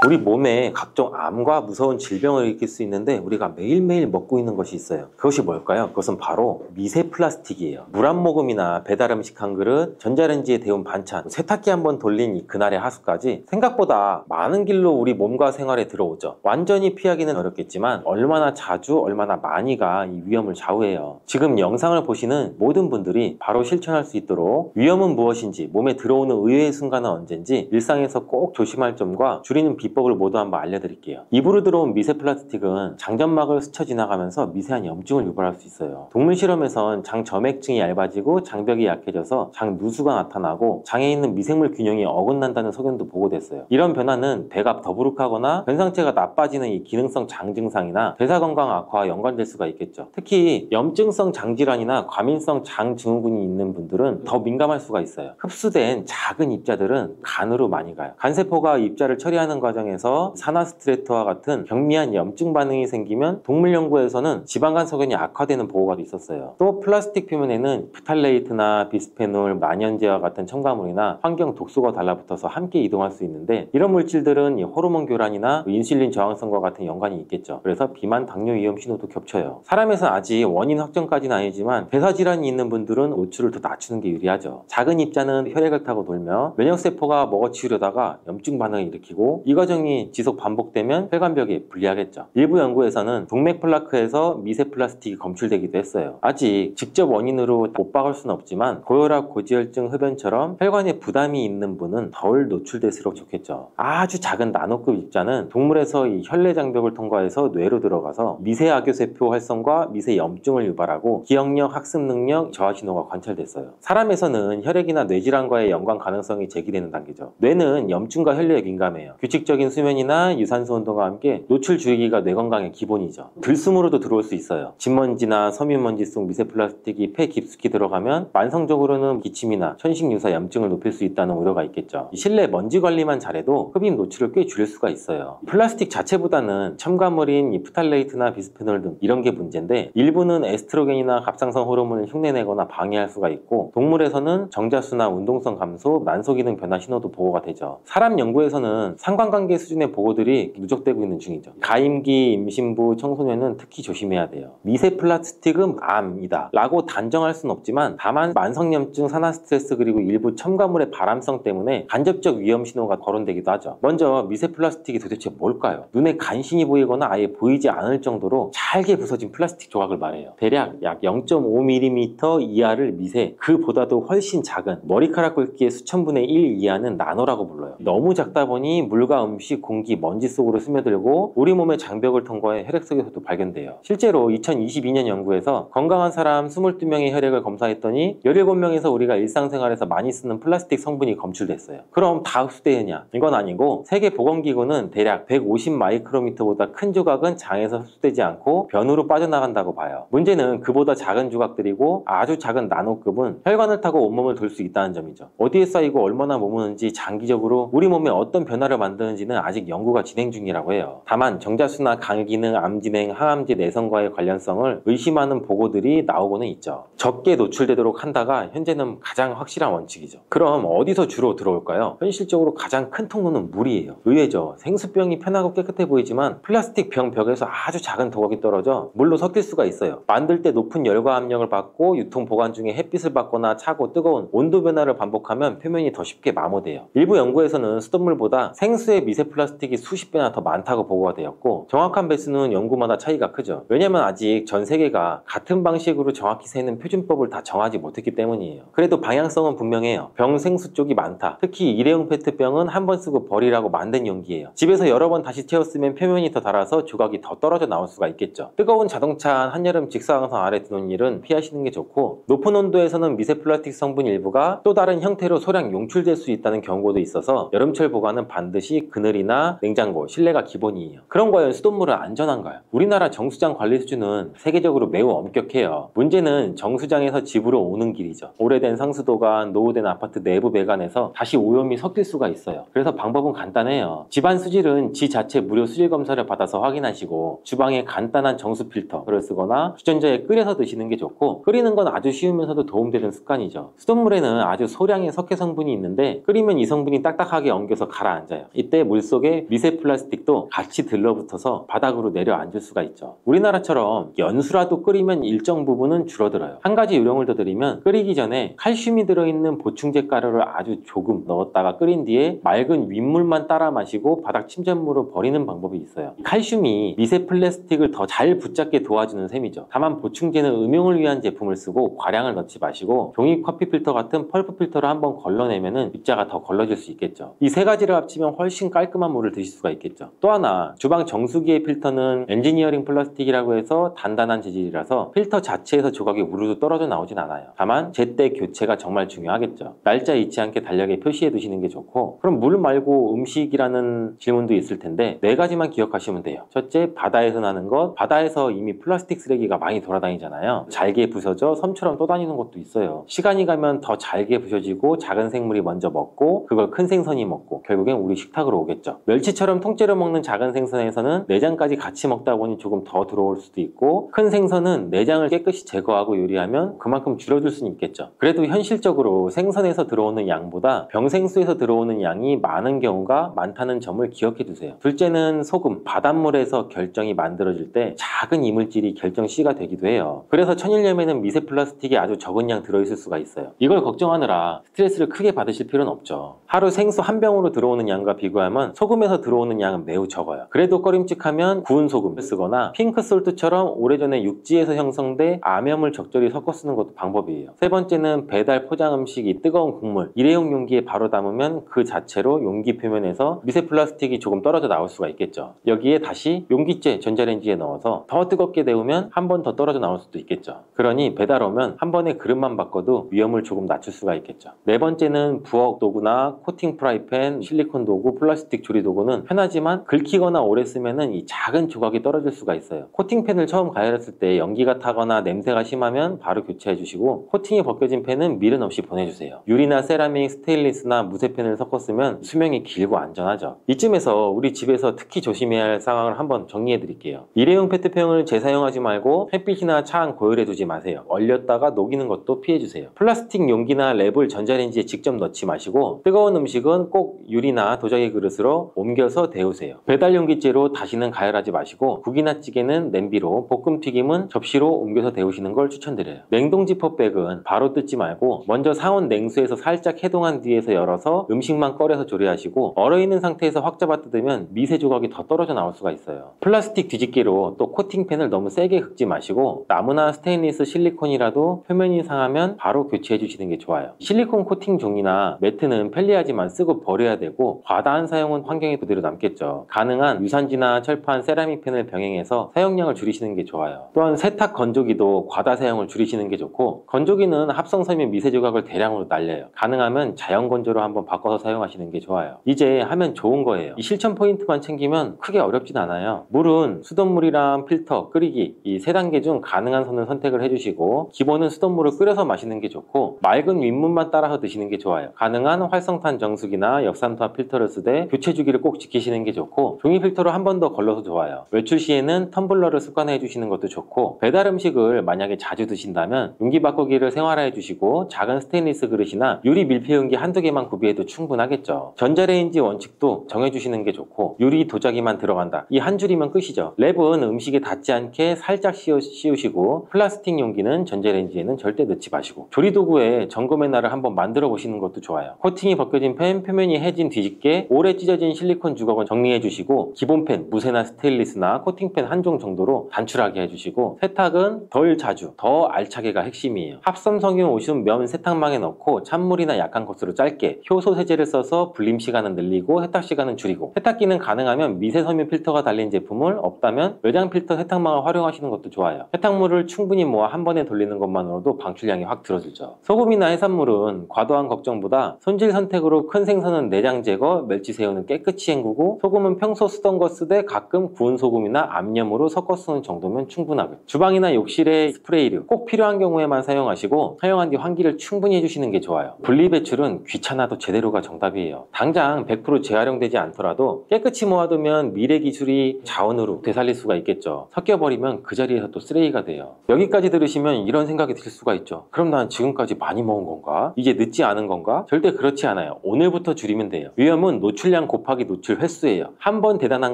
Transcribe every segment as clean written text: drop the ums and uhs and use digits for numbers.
우리 몸에 각종 암과 무서운 질병을 일으킬 수 있는데 우리가 매일매일 먹고 있는 것이 있어요. 그것이 뭘까요? 그것은 바로 미세 플라스틱이에요. 물 한 모금이나 배달 음식 한 그릇, 전자레인지에 데운 반찬, 세탁기 한번 돌린 이 그날의 하수까지 생각보다 많은 길로 우리 몸과 생활에 들어오죠. 완전히 피하기는 어렵겠지만 얼마나 자주, 얼마나 많이가 이 위험을 좌우해요. 지금 영상을 보시는 모든 분들이 바로 실천할 수 있도록 위험은 무엇인지, 몸에 들어오는 의외의 순간은 언젠지 일상에서 꼭 조심할 점과 줄이는 비법을 모두 한번 알려드릴게요. 입으로 들어온 미세 플라스틱은 장점막을 스쳐 지나가면서 미세한 염증을 유발할 수 있어요. 동물 실험에선 장 점액층이 얇아지고 장벽이 약해져서 장 누수가 나타나고 장에 있는 미생물 균형이 어긋난다는 소견도 보고됐어요. 이런 변화는 배가 더부룩하거나 변 상태가 나빠지는 이 기능성 장 증상이나 대사 건강 악화와 연관될 수가 있겠죠. 특히 염증성 장질환이나 과민성 장 증후군이 있는 분들은 더 민감할 수가 있어요. 흡수된 작은 입자들은 간으로 많이 가요. 간세포가 입자를 처리하는 과정에서 산화스트레토와 같은 경미한 염증 반응이 생기면 동물 연구에서는 지방간 소견이 악화되는 보고가 있었어요. 또 플라스틱 표면에는 프탈레이트나 비스페놀, 만연제와 같은 첨가물이나 환경 독소가 달라붙어서 함께 이동할 수 있는데 이런 물질들은 호르몬 교란이나 인슐린 저항성과 같은 연관이 있겠죠. 그래서 비만, 당뇨 위험 신호도 겹쳐요. 사람에서는 아직 원인 확정까지는 아니지만 대사질환이 있는 분들은 노출을 더 낮추는 게 유리하죠. 작은 입자는 혈액을 타고 돌며 면역세포가 먹어치우려다가 염증 반응을 일으키고 이 과정이 지속 반복되면 혈관벽에 불리하겠죠. 일부 연구에서는 동맥 플라크에서 미세 플라스틱이 검출되기도 했어요. 아직 직접 원인으로 못 박을 수는 없지만 고혈압, 고지혈증, 흡연처럼 혈관에 부담이 있는 분은 덜 노출될수록 좋겠죠. 아주 작은 나노급 입자는 동물에서 이 혈내 장벽을 통과해서 뇌로 들어가서 미세 악교세포 활성과 미세 염증을 유발하고 기억력, 학습 능력 저하 신호가 관찰됐어요. 사람에서는 혈액이나 뇌질환과의 연관 가능성이 제기되는 단계죠. 뇌는 염증과 혈류에 민감해요. 규칙적인 수면이나 유산소 운동과 함께 노출 줄이기가 뇌 건강의 기본이죠. 들숨으로도 들어올 수 있어요. 진먼지나 섬유먼지 속 미세 플라스틱이 폐 깊숙이 들어가면 만성적으로는 기침이나 천식 유사 염증을 높일 수 있다는 우려가 있겠죠. 실내 먼지 관리만 잘해도 흡입 노출을 꽤 줄일 수가 있어요. 플라스틱 자체보다는 첨가물인 이 프탈레이트나 비스페놀 등 이런 게 문제인데 일부는 에스트로겐이나 갑상선 호르몬을 흉내내거나 방해할 수가 있고 동물에서는 정자수나 운동성 감소, 난소기능 변화 신호도 보고가 되죠. 사람 연구에서는 상관관계 수준의 보고들이 누적되고 있는 중이죠. 가임기, 임신부, 청소년은 특히 조심해야 돼요. 미세 플라스틱은 암이다 라고 단정할 수는 없지만 다만 만성염증, 산화스트레스 그리고 일부 첨가물의 발암성 때문에 간접적 위험 신호가 거론되기도 하죠. 먼저 미세 플라스틱이 도대체 뭘까요? 눈에 간신히 보이거나 아예 보이지 않을 정도로 잘게 부서진 플라스틱 조각을 말해요. 대략 약 0.5mm 이하를 미세, 그보다도 훨씬 작은 머리카락 굵기의 수천 분의 1 이하는 나노라고 불러요. 너무 작다 보니 물과 음식, 공기, 먼지 속으로 스며들고 우리 몸의 장벽을 통과해 혈액 속에서도 발견돼요. 실제로 2022년 연구에서 건강한 사람 22명의 혈액을 검사했더니 17명에서 우리가 일상생활에서 많이 쓰는 플라스틱 성분이 검출됐어요. 그럼 다 흡수되느냐? 이건 아니고 세계보건기구는 대략 150 마이크로미터보다 큰 조각은 장에서 흡수되지 않고 변으로 빠져나간다고 봐요. 문제는 그보다 작은 조각들이고 아주 작은 나노급은 혈관을 타고 온몸을 돌 수 있다는 점이죠. 어디에 쌓이고 얼마나 머무는지 장기적으로 우리 몸에 어떤 변화를 만드는지는 아직 연구가 진행 중이라고 해요. 다만 정자수나 간기능, 암진행, 항암제 내성과의 관련성을 의심하는 보고들이 나오고는 있죠. 적게 노출되도록 한다가 현재는 가장 확실한 원칙이죠. 그럼 어디서 주로 들어올까요? 현실적으로 가장 큰 통로는 물이에요. 의외죠. 생수병이 편하고 깨끗해 보이지만 플라스틱 병 벽에서 아주 작은 도각이 떨어져 물로 섞일 수가 있어요. 만들 때 높은 열과 압력을 받고 유통 보관 중에 햇빛을 받거나 차고 뜨거운 온도 변화를 반복하면 표면이 더 쉽게 마모돼요. 일부 연구에서는 수돗물보다 생수의 미세 플라스틱이 수십 배나 더 많다고 보고가 되었고 정확한 배수는 연구마다 차이가 크죠. 왜냐면 아직 전 세계가 같은 방식으로 정확히 세는 표준법을 다 정하지 못했기 때문이에요. 그래도 방향성은 분명해요. 병 생수 쪽이 많다. 특히 일회용 페트병은 한 번 쓰고 버리라고 만든 용기예요. 집에서 여러 번 다시 채웠으면 표면이 더 닳아서 조각이 더 떨어져 나올 수가 있겠죠. 뜨거운 자동차 한여름 직사광선 아래 두는 일은 피하시는 게 좋고 높은 온도에서는 미세 플라스틱 성분 일부가 또 다른 형태로 소량 용출될 수 있다는 경고도 있어서 여름철 보관은 반드시 그늘이나 냉장고, 실내가 기본이에요. 그럼 과연 수돗물은 안전한가요? 우리나라 정수장 관리 수준은 세계적으로 매우 엄격해요. 문제는 정수장에서 집으로 오는 길이죠. 오래된 상수도관, 노후된 아파트 내부 배관에서 다시 오염이 섞일 수가 있어요. 그래서 방법은 간단해요. 집안 수질은 지 자체 무료 수질 검사를 받아서 확인하시고 주방에 간단한 정수 필터를 쓰거나 주전자에 끓여서 드시는 게 좋고 끓이는 건 아주 쉬우면서도 도움되는 습관이죠. 수돗물에는 아주 소량의 석회 성분이 있는데 끓이면 이 성분이 딱딱하게 엉겨서 가라앉아요. 이때 물속에 미세 플라스틱도 같이 들러붙어서 바닥으로 내려앉을 수가 있죠. 우리나라처럼 연수라도 끓이면 일정 부분은 줄어들어요. 한 가지 요령을 더 드리면, 끓이기 전에 칼슘이 들어있는 보충제 가루를 아주 조금 넣었다가 끓인 뒤에 맑은 윗물만 따라 마시고 바닥 침전물을 버리는 방법이 있어요. 칼슘이 미세 플라스틱을 더 잘 붙잡게 도와주는 셈이죠. 다만 보충제는 음용을 위한 제품을 쓰고 과량을 넣지 마시고 종이 커피 필터 같은 펄프 필터를 한번 걸러내면 입자가 더 걸러질 수 있겠죠. 이 세 가지를 합치면 훨씬 깔끔한 물을 드실 수가 있겠죠. 또 하나, 주방 정수기의 필터는 엔지니어링 플라스틱이라고 해서 단단한 재질이라서 필터 자체에서 조각이 우르르 떨어져 나오진 않아요. 다만 제때 교체가 정말 중요하겠죠. 날짜 잊지 않게 달력에 표시해 두시는 게 좋고, 그럼 물 말고 음식이라는 질문도 있을 텐데 네 가지만 기억하시면 돼요. 첫째, 바다에서 나는 것. 바다에서 이미 플라스틱 쓰레기가 많이 돌아다니잖아요. 잘게 부서져 섬처럼 떠다니는 것도 있어요. 시간이 가면 더 잘게 부서지고 작은 생물이 먼저 먹고 그걸 큰 생선이 먹고 결국엔 우리 식탁으로 오겠죠. 멸치처럼 통째로 먹는 작은 생선에서는 내장까지 같이 먹다 보니 조금 더 들어올 수도 있고, 큰 생선은 내장을 깨끗이 제거하고 요리하면 그만큼 줄어들 수는 있겠죠. 그래도 현실적으로 생선에서 들어오는 양보다 병생수에서 들어오는 양이 많은 경우가 많다는 점을 기억해 두세요. 둘째는 소금. 바닷물에서 결정이 만들어질 때 작은 이물질이 결정 C가 되기도 해요. 그래서 천일염에는 미세 플라스틱이 아주 적은 양 들어있을 수가 있어요. 이걸 걱정하느라 스트레스를 크게 받으실 필요는 없죠. 하루 생수 한 병으로 들어오는 양과 비교하면 소금에서 들어오는 양은 매우 적어요. 그래도 꺼림칙하면 구운 소금을 쓰거나 핑크솔트처럼 오래전에 육지에서 형성돼 암염을 적절히 섞어 쓰는 것도 방법이에요. 세 번째는 배달 포장 음식이 뜨거운 국물, 일회용 용기에 바로 담으면 그 자체로 용기 표면에서 미세 플라스틱이 조금 떨어져 나올 수가 있겠죠. 여기에 다시 용기째 전자레인지에 넣어서 더 뜨겁게 데우면 한 번 더 떨어져 나올 수도 있겠죠. 그러니 배달 오면 한 번에 그릇만 바꿔도 위험을 조금 낮출 수가 있겠죠. 네 번째는 부엌 도구나 코팅 프라이팬, 실리콘 도구, 플라스틱 조리 도구는 편하지만 긁히거나 오래 쓰면은 이 작은 조각이 떨어질 수가 있어요. 코팅팬을 처음 가열했을 때 연기가 타거나 냄새가 심하면 바로 교체해 주시고, 코팅이 벗겨진 팬은 미련 없이 보내주세요. 유리나 세라믹, 스테인리스나 무쇠팬을 섞었으면 수명이 길고 안전하죠. 이쯤에서 우리 집에서 특히 조심해야 할 상황을 한번 정리해 드릴게요. 일회용 페트병을 재사용하지 말고 햇빛이나 차 안 고열해 두지 마세요. 얼렸다가 녹이는 것도 피해 주세요. 플라스틱 용기나 랩을 전자레인지에 직접 넣지 마시고 뜨거운 음식은 꼭 유리나 도자기 그릇으로 옮겨서 데우세요. 배달 용기째로 다시는 가열하지 마시고, 국이나 찌개는 냄비로, 볶음 튀김은 접시로 옮겨서 데우시는 걸 추천드려요. 냉동 지퍼백은 바로 뜯지 말고 먼저 상온 냉수에서 살짝 해동한 뒤에서 열어서 음식만 꺼내서 조리하시고, 얼어있는 상태에서 확 잡아 뜯으면 미세 조각이 더 떨어져 나올 수가 있어요. 플라스틱 뒤집개로 또 코팅팬을 너무 세게 긁지 마시고, 나무나 스테인리스, 실리콘이라도 표면이 상하면 바로 교체해 주시는 게 좋아요. 실리콘 코팅 종이나 매트는 편리하지만 쓰고 버려야 되고, 과다한 사용은 환경에 그대로 남겠죠. 가능한 유산지나 철판, 세라믹 팬을 병행해서 사용량을 줄이시는 게 좋아요. 또한 세탁 건조기도 과다 사용을 줄이시는 게 좋고, 건조기는 합성섬유 미세 조각을 대량으로 날려요. 가능하면 자연 건조로 한번 바꿔서 사용하시는 게 좋아요. 이제 하면 좋은 거예요. 이 실천 포인트만 챙기면 크게 어렵진 않아요. 물은 수돗물이랑 필터, 끓이기 이 세 단계 중 가능한 선을 선택을 해주시고, 기본은 수돗물을 끓여서 마시는 게 좋고 맑은 윗물만 따라서 드시는 게 좋아요. 가능한 활성탄 정수기나 역삼투압 필터를 쓰되 교체 주기를 꼭 지키시는 게 좋고, 종이 필터로 한 번 더 걸러서 좋아요. 외출 시에는 텀블러를 습관화해 주시는 것도 좋고, 배달 음식을 만약에 자주 드신다면 용기 바꾸기를 생활화해 주시고 작은 스테인리스 그릇이나 유리 밀폐 용기 한두 개만 구비해도 충분하겠죠. 전자레인지 원칙도 정해주시는 게 좋고, 유리 도자기만 들어간다 이 한 줄이면 끝이죠. 랩은 음식에 닿지 않게 살짝 씌우시고, 플라스틱 용기는 전자레인지에는 절대 넣지 마시고, 조리도구에 점검의 날을 한번 만들어 보시는 것도 좋아요. 코팅이 벗겨진 팬, 표면이 해진 뒤집개, 오래 찢어진 실리콘 주걱은 정리해 주시고, 기본 팬, 무쇠나 스테인리스나 코팅팬 한 종 정도로 단출하게 해주시고, 세탁은 덜 자주, 더 알차게가 핵심이에요. 합성섬유 오줌 면 세탁망에 넣고 찬물이나 약한 겉으로 짧게 효소 세제를 써서 불림 시간은 늘리고 세탁 시간은 줄이고, 세탁기는 가능하면 미세 섬유 필터가 달린 제품을, 없다면 외장 필터 세탁망을 활용하시는 것도 좋아요. 세탁물을 충분히 모아 한 번에 돌리는 것만으로도 방출량이 확 줄어들죠. 소금이나 해산물은 과도한 걱정보다 손질 선택으로 큰 생선은 내장 제거, 멸치 새우는 깨끗이 헹구고, 소금은 평소 쓰던 거 쓰되 가끔 구운 소금이나 암염으로 섞어 쓰는 정도면 충분하고요. 주방이나 욕실의 스프레이류 꼭 필요한 경우에만 사용하시고, 사용한 뒤 환기를 충분히 해주시는 게 좋아요. 분리배출은 귀찮아도 제대로가 정답이에요. 당장 100% 재활용되지 않더라도 깨끗이 모아두면 미래 기술이 자원으로 되살릴 수가 있겠죠. 섞여버리면 그 자리에서 또 쓰레기가 돼요. 여기까지 들으시면 이런 생각이 들 수가 있죠. 그럼 난 지금까지 많이 먹은 건가? 이제 늦지 않은 건가? 절대 그렇지 않아요. 오늘부터 줄이면 돼요. 위험은 노출량 노출량 곱하기 노출 횟수예요. 한 번 대단한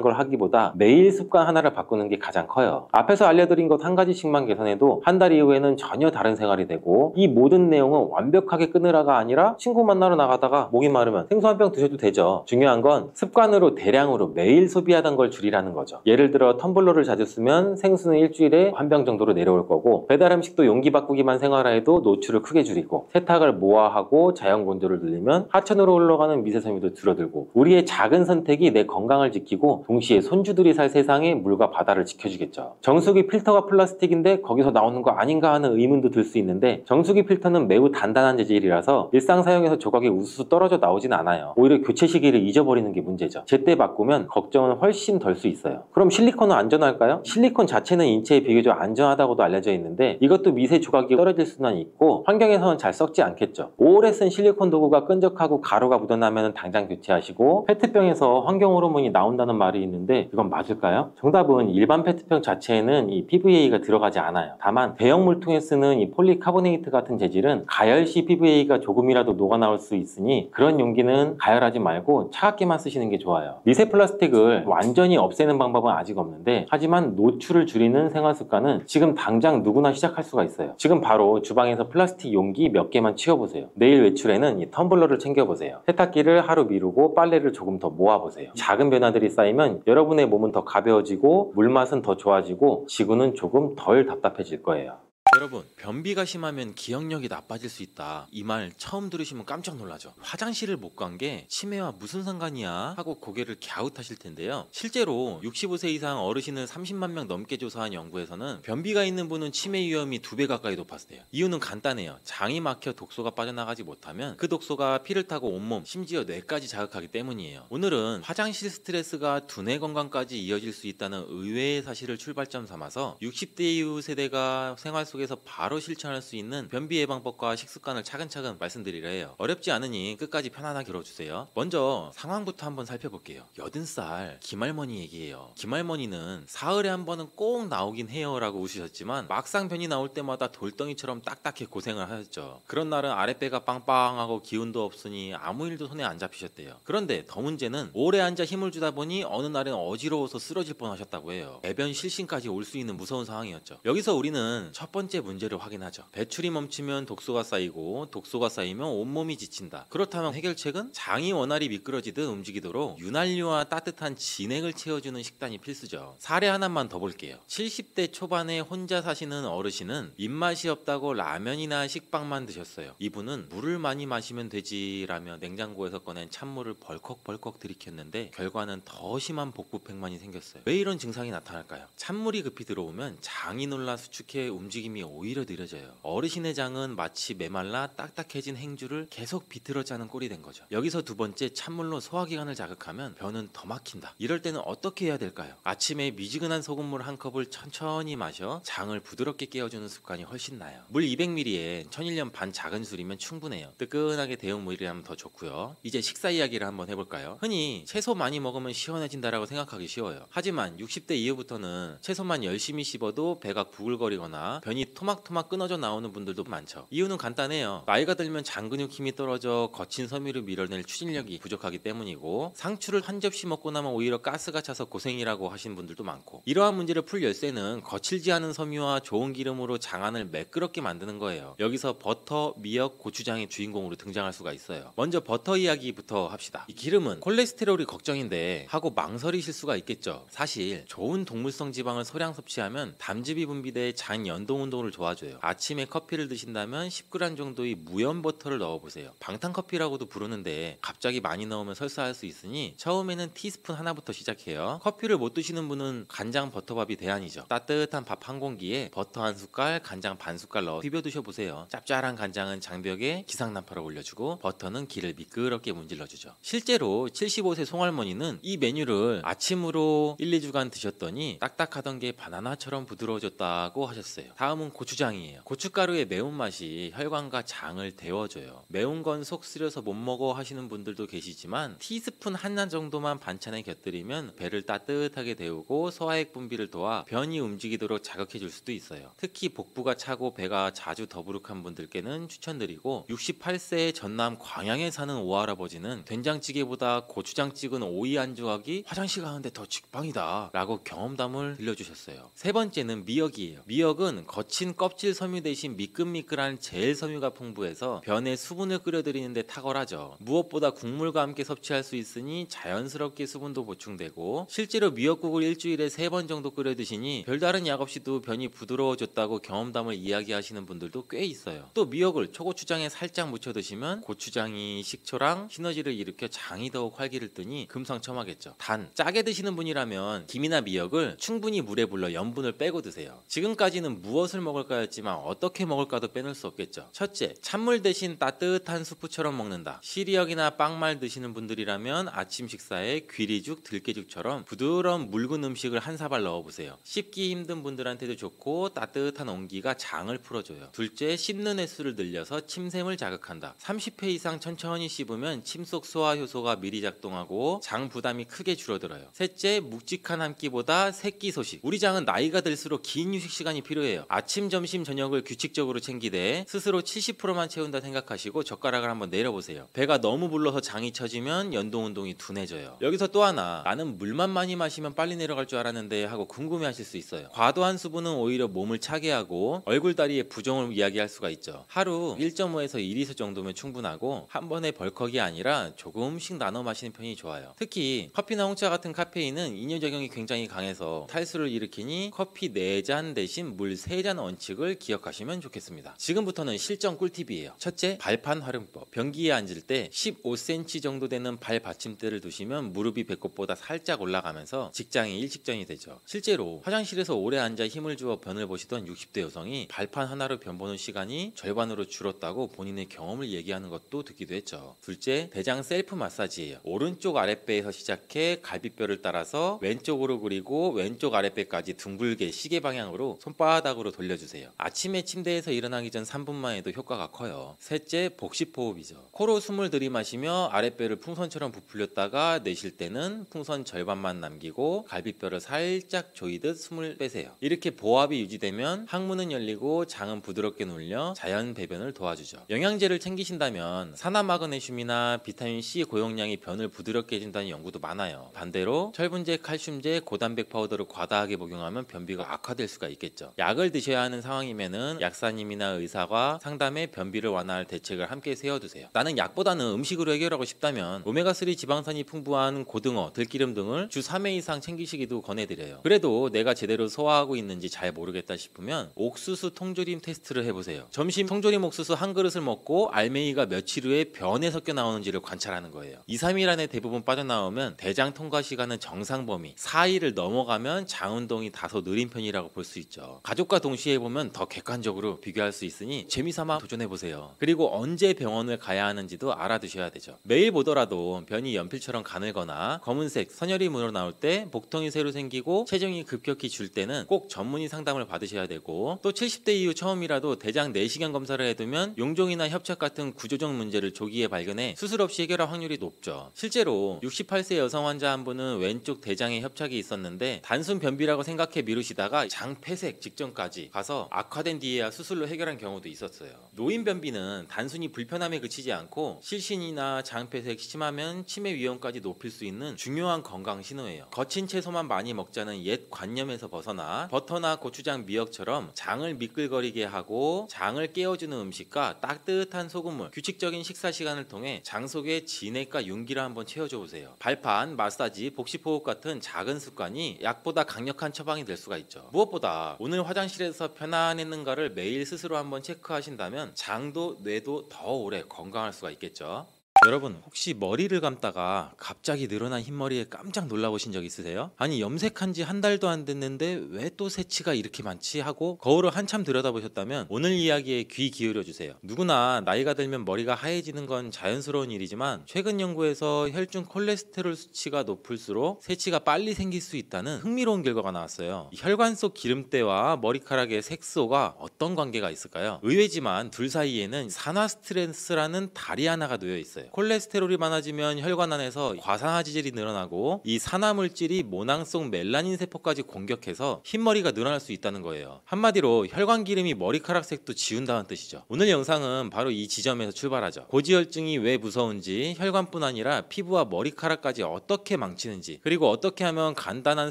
걸 하기보다 매일 습관 하나를 바꾸는 게 가장 커요. 앞에서 알려드린 것 한 가지씩만 개선해도 한 달 이후에는 전혀 다른 생활이 되고, 이 모든 내용은 완벽하게 끊으라가 아니라 친구 만나러 나가다가 목이 마르면 생수 한 병 드셔도 되죠. 중요한 건 습관으로 대량으로 매일 소비하던 걸 줄이라는 거죠. 예를 들어 텀블러를 자주 쓰면 생수는 일주일에 한 병 정도로 내려올 거고, 배달 음식도 용기 바꾸기만 생활해도 노출을 크게 줄이고, 세탁을 모아하고 자연 건조를 늘리면 하천으로 흘러가는 미세섬유도 줄어들고, 우리의 작은 선택이 내 건강을 지키고 동시에 손주들이 살 세상에 물과 바다를 지켜주겠죠. 정수기 필터가 플라스틱인데 거기서 나오는 거 아닌가 하는 의문도 들 수 있는데, 정수기 필터는 매우 단단한 재질이라서 일상 사용에서 조각이 우수수 떨어져 나오진 않아요. 오히려 교체 시기를 잊어버리는 게 문제죠. 제때 바꾸면 걱정은 훨씬 덜 수 있어요. 그럼 실리콘은 안전할까요? 실리콘 자체는 인체에 비교적 안전하다고도 알려져 있는데, 이것도 미세 조각이 떨어질 수는 있고 환경에서는 잘 썩지 않겠죠. 오래 쓴 실리콘 도구가 끈적하고 가루가 묻어나면 당장 교체하시고, 페트병에서 환경 호르몬이 나온다는 말이 있는데 이건 맞을까요? 정답은 일반 페트병 자체에는 이 PVA가 들어가지 않아요. 다만 대형 물통에 쓰는 이 폴리카보네이트 같은 재질은 가열 시 PVA가 조금이라도 녹아나올 수 있으니, 그런 용기는 가열하지 말고 차갑게만 쓰시는 게 좋아요. 미세 플라스틱을 완전히 없애는 방법은 아직 없는데, 하지만 노출을 줄이는 생활 습관은 지금 당장 누구나 시작할 수가 있어요. 지금 바로 주방에서 플라스틱 용기 몇 개만 치워보세요. 내일 외출에는 이 텀블러를 챙겨보세요. 세탁기를 하루 미루고 빨래를 조금 더 모아보세요. 작은 변화들이 쌓이면 여러분의 몸은 더 가벼워지고 물맛은 더 좋아지고 지구는 조금 덜 답답해질 거예요. 여러분, 변비가 심하면 기억력이 나빠질 수 있다. 이 말 처음 들으시면 깜짝 놀라죠. 화장실을 못 간 게 치매와 무슨 상관이야 하고 고개를 갸웃하실 텐데요. 실제로 65세 이상 어르신을 30만 명 넘게 조사한 연구에서는 변비가 있는 분은 치매 위험이 2배 가까이 높았대요. 이유는 간단해요. 장이 막혀 독소가 빠져나가지 못하면 그 독소가 피를 타고 온몸, 심지어 뇌까지 자극하기 때문이에요. 오늘은 화장실 스트레스가 두뇌 건강까지 이어질 수 있다는 의외의 사실을 출발점 삼아서 60대 이후 세대가 생활 속에서 바로 실천할 수 있는 변비 예방법과 식습관을 차근차근 말씀드리려 해요. 어렵지 않으니 끝까지 편안하게 들어주세요. 먼저 상황부터 한번 살펴볼게요. 80살 김할머니 얘기예요. 김할머니는 사흘에 한 번은 꼭 나오긴 해요 라고 웃으셨지만, 막상 변이 나올 때마다 돌덩이처럼 딱딱해 고생을 하셨죠. 그런 날은 아랫배가 빵빵하고 기운도 없으니 아무 일도 손에 안 잡히셨대요. 그런데 더 문제는 오래 앉아 힘을 주다 보니 어느 날은 어지러워서 쓰러질 뻔하셨다고 해요. 배변 실신까지 올 수 있는 무서운 상황이었죠. 여기서 우리는 첫 번째 문제를 확인하죠. 배출이 멈추면 독소가 쌓이고, 독소가 쌓이면 온몸이 지친다. 그렇다면 해결책은 장이 원활히 미끄러지듯 움직이도록 윤활유와 따뜻한 진액을 채워주는 식단이 필수죠. 사례 하나만 더 볼게요. 70대 초반에 혼자 사시는 어르신은 입맛이 없다고 라면이나 식빵만 드셨어요. 이분은 물을 많이 마시면 되지라며 냉장고에서 꺼낸 찬물을 벌컥벌컥 들이켰는데 결과는 더 심한 복부팽만이 생겼어요. 왜 이런 증상이 나타날까요? 찬물이 급히 들어오면 장이 놀라 수축해 움직임이 오히려 느려져요. 어르신의 장은 마치 메말라 딱딱해진 행주를 계속 비틀어 짜는 꼴이 된 거죠. 여기서 두 번째, 찬물로 소화기관을 자극하면 변은 더 막힌다. 이럴 때는 어떻게 해야 될까요? 아침에 미지근한 소금물 한 컵을 천천히 마셔 장을 부드럽게 깨워주는 습관이 훨씬 나아요. 물 200ml에 1001년 반 작은 술이면 충분해요. 뜨끈하게 데운 물이라면 더 좋고요. 이제 식사 이야기를 한번 해볼까요? 흔히 채소 많이 먹으면 시원해진다라고 생각하기 쉬워요. 하지만 60대 이후부터는 채소만 열심히 씹어도 배가 부글거리거나 변이 토막토막 끊어져 나오는 분들도 많죠. 이유는 간단해요. 나이가 들면 장 근육 힘이 떨어져 거친 섬유를 밀어낼 추진력이 부족하기 때문이고, 상추를 한 접시 먹고 나면 오히려 가스가 차서 고생이라고 하신 분들도 많고, 이러한 문제를 풀 열쇠는 거칠지 않은 섬유와 좋은 기름으로 장안을 매끄럽게 만드는 거예요. 여기서 버터, 미역, 고추장의 주인공으로 등장할 수가 있어요. 먼저 버터 이야기부터 합시다. 이 기름은 콜레스테롤이 걱정인데 하고 망설이실 수가 있겠죠. 사실 좋은 동물성 지방을 소량 섭취하면 담즙이 분비돼 장 연동 운동을 도와줘요. 아침에 커피를 드신다면 10g 정도의 무염 버터를 넣어보세요. 방탄커피라고도 부르는데 갑자기 많이 넣으면 설사할 수 있으니 처음에는 티스푼 하나부터 시작해요. 커피를 못 드시는 분은 간장 버터밥이 대안이죠. 따뜻한 밥 한 공기에 버터 한 숟갈, 간장 반 숟갈 넣어 비벼 드셔보세요. 짭짤한 간장은 장벽에 기상난파를 올려주고, 버터는 기를 미끄럽게 문질러주죠. 실제로 75세 송할머니는 이 메뉴를 아침으로 1, 2주간 드셨더니 딱딱하던 게 바나나처럼 부드러워졌다고 하셨어요. 다음은 고추장이에요. 고춧가루의 매운맛이 혈관과 장을 데워줘요. 매운 건 속 쓰려서 못 먹어 하시는 분들도 계시지만 티스푼 하나 정도만 반찬에 곁들이면 배를 따뜻하게 데우고 소화액 분비를 도와 변이 움직이도록 자극해 줄 수도 있어요. 특히 복부가 차고 배가 자주 더부룩한 분들께는 추천드리고 68세의 전남 광양에 사는 오할아버지는 된장찌개보다 고추장 찍은 오이 안주하기 화장실 가는데 더 직방이다 라고 경험담을 들려주셨어요. 세 번째는 미역이에요. 미역은 거친 껍질 섬유 대신 미끌미끌한 젤 섬유가 풍부해서 변에 수분을 끌어들이는데 탁월하죠. 무엇보다 국물과 함께 섭취할 수 있으니 자연스럽게 수분도 보충되고 실제로 미역국을 일주일에 3번 정도 끓여 드시니 별다른 약 없이도 변이 부드러워졌다고 경험담을 이야기하시는 분들도 꽤 있어요. 또 미역을 초고추장에 살짝 묻혀 드시면 고추장이 식초랑 시너지를 일으켜 장이 더욱 활기를 뜨니 금상첨화겠죠. 단 짜게 드시는 분이라면 김이나 미역을 충분히 물에 불러 염분을 빼고 드세요. 지금까지는 무엇을 먹을까였지만 어떻게 먹을까도 빼놓을 수 없겠죠. 첫째, 찬물 대신 따뜻한 수프처럼 먹는다. 시리얼이나 빵말 드시는 분들이라면 아침 식사에 귀리죽, 들깨죽처럼 부드러운 묽은 음식을 한 사발 넣어보세요. 씹기 힘든 분들한테도 좋고 따뜻한 온기가 장을 풀어줘요. 둘째, 씹는 횟수를 늘려서 침샘을 자극한다. 30회 이상 천천히 씹으면 침속 소화 효소가 미리 작동하고 장 부담이 크게 줄어들어요. 셋째, 묵직한 한 끼보다 세끼 소식. 우리 장은 나이가 들수록 긴 휴식 시간이 필요해요. 아침, 점심, 저녁을 규칙적으로 챙기되 스스로 70%만 채운다 생각하시고 젓가락을 한번 내려보세요. 배가 너무 불러서 장이 처지면 연동운동이 둔해져요. 여기서 또 하나, 나는 물만 많이 마시면 빨리 내려갈 줄 알았는데 하고 궁금해하실 수 있어요. 과도한 수분은 오히려 몸을 차게 하고 얼굴다리의 부종을 이야기할 수가 있죠. 하루 1.5에서 2리터 정도면 충분하고 한 번에 벌컥이 아니라 조금씩 나눠 마시는 편이 좋아요. 특히 커피나 홍차 같은 카페인은 이뇨작용이 굉장히 강해서 탈수를 일으키니 커피 4잔 대신 물 3잔 원칙을 기억하시면 좋겠습니다. 지금부터는 실전 꿀팁이에요. 첫째, 발판 활용법. 변기에 앉을 때 15cm 정도 되는 발 받침대를 두시면 무릎이 배꼽보다 살짝 올라가면서 직장이 일직전이 되죠. 실제로 화장실에서 오래 앉아 힘을 주어 변을 보시던 60대 여성이 발판 하나로 변 보는 시간이 절반으로 줄었다고 본인의 경험을 얘기하는 것도 듣기도 했죠. 둘째, 대장 셀프 마사지예요. 오른쪽 아랫배에서 시작해 갈비뼈를 따라서 왼쪽으로 그리고 왼쪽 아랫배까지 둥글게 시계 방향으로 손바닥으로 돌려주세요. 아침에 침대에서 일어나기 전 3분만 해도 효과가 커요. 셋째, 복식호흡이죠. 코로 숨을 들이마시며 아랫배를 풍선처럼 부풀렸다가 내쉴 때는 풍선 절반만 남기고 갈비뼈를 살짝 조이듯 숨을 빼세요. 이렇게 보압이 유지되면 항문은 열리고 장은 부드럽게 눌려 자연 배변을 도와주죠. 영양제를 챙기신다면 산화마그네슘이나 비타민C 고용량이 변을 부드럽게 해준다는 연구도 많아요. 반대로 철분제, 칼슘제, 고단백 파우더를 과다하게 복용하면 변비가 악화될 수가 있겠죠. 약을 드셔야 하는 상황이면은 약사님이나 의사와 상담해 변비를 완화할 대책을 함께 세워두세요. 나는 약보다는 음식으로 해결하고 싶다면 오메가3 지방산이 풍부한 고등어, 들기름 등을 주 3회 이상 챙기시기도 권해드려요. 그래도 내가 제대로 소화하고 있는지 잘 모르겠다 싶으면 옥수수 통조림 테스트를 해보세요. 점심 통조림 옥수수 한 그릇을 먹고 알맹이가 며칠 후에 변에 섞여 나오는지를 관찰하는 거예요. 2, 3일 안에 대부분 빠져나오면 대장 통과 시간은 정상 범위, 4일을 넘어가면 장 운동이 다소 느린 편이라고 볼 수 있죠. 가족과 동시에 해보면 더 객관적으로 비교할 수 있으니 재미삼아 도전해보세요. 그리고 언제 병원을 가야 하는지도 알아두셔야 되죠. 매일 보더라도 변이 연필처럼 가늘거나 검은색, 선혈이 물어 나올 때, 복통이 새로 생기고 체중이 급격히 줄 때는 꼭 전문의 상담을 받으셔야 되고, 또 70대 이후 처음이라도 대장 내시경 검사를 해두면 용종이나 협착 같은 구조적 문제를 조기에 발견해 수술 없이 해결할 확률이 높죠. 실제로 68세 여성 환자 한 분은 왼쪽 대장에 협착이 있었는데 단순 변비라고 생각해 미루시다가 장 폐색 직전까지 가서 악화된 뒤에야 수술로 해결한 경우도 있었어요. 노인 변비는 단순히 불편함에 그치지 않고 실신이나 장 폐색 심하면 치매 위험까지 높일 수 있는 중요한 건강 신호예요. 거친 채소만 많이 먹자는 옛 관념에서 벗어나 버터나 고추장, 미역처럼 장을 미끌거리게 하고 장을 깨워주는 음식과 따뜻한 소금물, 규칙적인 식사 시간을 통해 장 속에 진액과 윤기를 한번 채워줘 보세요. 발판, 마사지, 복식호흡 같은 작은 습관이 약보다 강력한 처방이 될 수가 있죠. 무엇보다 오늘 화장실에서 편안했는가를 매일 스스로 한번 체크하신다면 장도 뇌도 더 오래 건강할 수가 있겠죠. 여러분 혹시 머리를 감다가 갑자기 늘어난 흰머리에 깜짝 놀라보신 적 있으세요? 아니 염색한 지 한 달도 안 됐는데 왜 또 새치가 이렇게 많지 하고 거울을 한참 들여다보셨다면 오늘 이야기에 귀 기울여 주세요. 누구나 나이가 들면 머리가 하얘지는 건 자연스러운 일이지만 최근 연구에서 혈중 콜레스테롤 수치가 높을수록 새치가 빨리 생길 수 있다는 흥미로운 결과가 나왔어요. 이 혈관 속 기름때와 머리카락의 색소가 어떤 관계가 있을까요? 의외지만 둘 사이에는 산화 스트레스라는 다리 하나가 놓여 있어요. 콜레스테롤이 많아지면 혈관 안에서 과산화지질이 늘어나고 이 산화 물질이 모낭 속 멜라닌 세포까지 공격해서 흰머리가 늘어날 수 있다는 거예요. 한마디로 혈관 기름이 머리카락 색도 지운다는 뜻이죠. 오늘 영상은 바로 이 지점에서 출발하죠. 고지혈증이 왜 무서운지, 혈관뿐 아니라 피부와 머리카락까지 어떻게 망치는지, 그리고 어떻게 하면 간단한